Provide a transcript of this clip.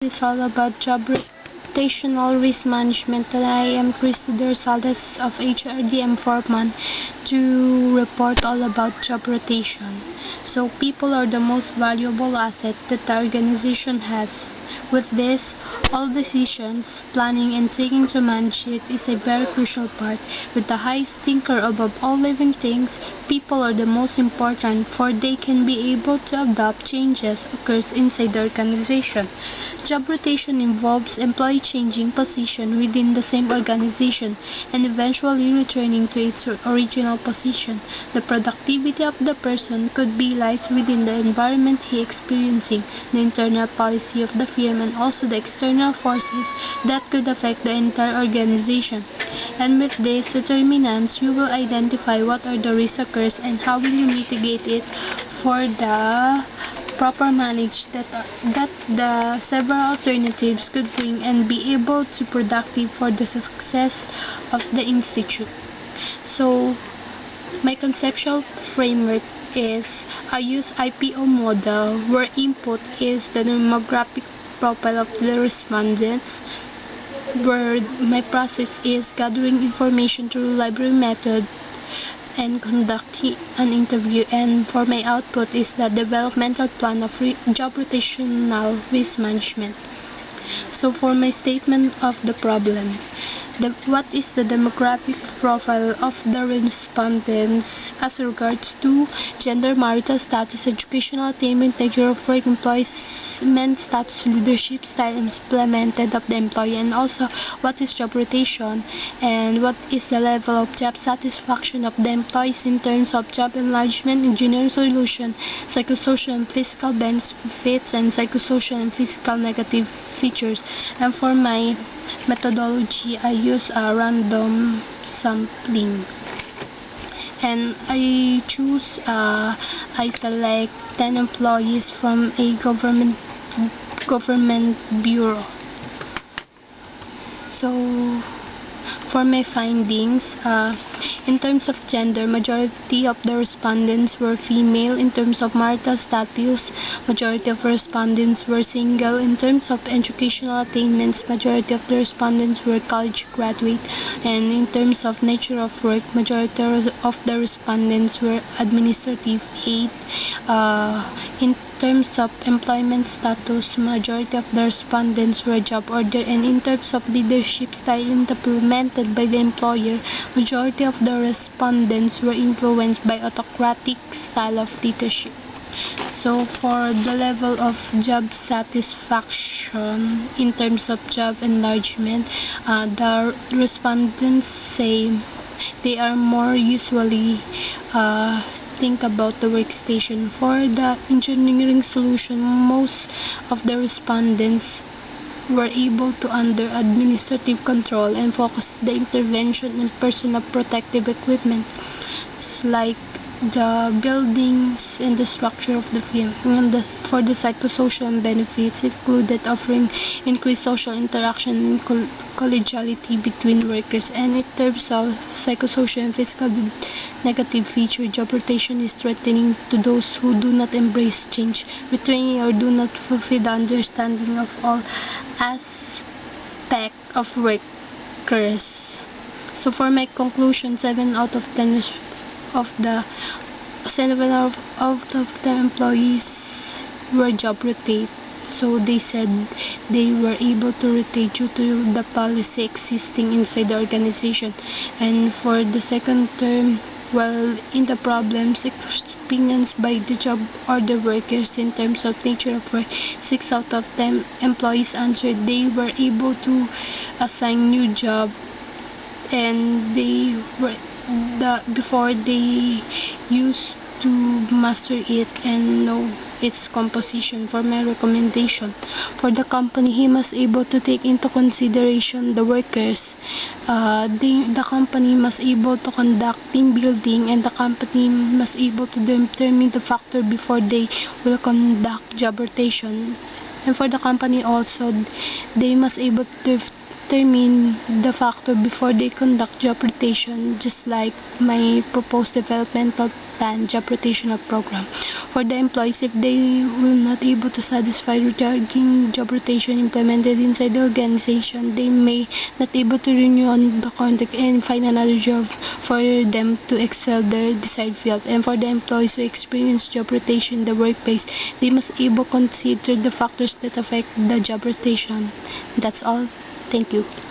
It's all about job rotational risk management, and I am Christy Rosales of HRDM Foreman to report all about job rotation. So people are the most valuable asset that the organization has. With this, all decisions, planning, and taking to manage it is a very crucial part. With the highest thinker above all living things, people are the most important, for they can be able to adapt changes occurs inside the organization. Job rotation involves employee changing position within the same organization and eventually returning to its original position. The productivity of the person could be lies within the environment he experiencing, the internal policy of the firm, and also the external forces that could affect the entire organization. And with these determinants, you will identify what are the risk occurs and how will you mitigate it for the proper manage that the several alternatives could bring and be able to productive for the success of the institute. So my conceptual framework is I use IPO model where input is the demographic profile of the respondents, where my process is gathering information through library method and conducting an interview, and for my output is the developmental plan of job rotational risk management. So for my statement of the problem, what is the demographic profile of the respondents as regards to gender, marital status, educational attainment, nature of work, employment status, leadership style implemented of the employee, and also what is job rotation and what is the level of job satisfaction of the employees in terms of job enlargement, engineering solution, psychosocial and physical benefits, and psychosocial and physical negative features. And for my methodology, I use a random sampling, and I select 10 employees from a government bureau. So for my findings, in terms of gender, majority of the respondents were female. In terms of marital status, majority of respondents were single. In terms of educational attainments, majority of the respondents were college graduate. And in terms of nature of work, majority of the respondents were administrative aid. In terms of employment status, majority of the respondents were job order, and in terms of leadership style implemented by the employer, majority of the respondents were influenced by autocratic style of leadership. So for the level of job satisfaction in terms of job enlargement, the respondents say they are more usually think about the workstation. For the engineering solution, most of the respondents were able to under administrative control and focus the intervention in personal protective equipment like the buildings and the structure of the firm. And for the psychosocial benefits, it included offering increased social interaction and collegiality between workers. And in terms of psychosocial and physical negative feature, job rotation is threatening to those who do not embrace change, retraining, or do not fulfill the understanding of all aspects of workers. So for my conclusion, 7 out of 10 of the employees were job rotate. So they said they were able to rotate due to the policy existing inside the organization. And for the second term, well, in the problems experienced by the job order workers in terms of nature of work, 6 out of 10 employees answered they were able to assign new job, and they were before they used to master it and know its composition. For my recommendation for the company, he must able to take into consideration the workers. The company must able to conduct team building, and the company must able to determine the factor before they will conduct job rotation. And for the company also, they must able to determine the factor before they conduct job rotation, just like my proposed developmental plan job rotation of program. For the employees, if they will not able to satisfy regarding job rotation implemented inside the organization, they may not able to renew on the contract and find another job for them to excel their desired field. And for the employees who experience job rotation in the workplace, they must able consider the factors that affect the job rotation. That's all. Thank you.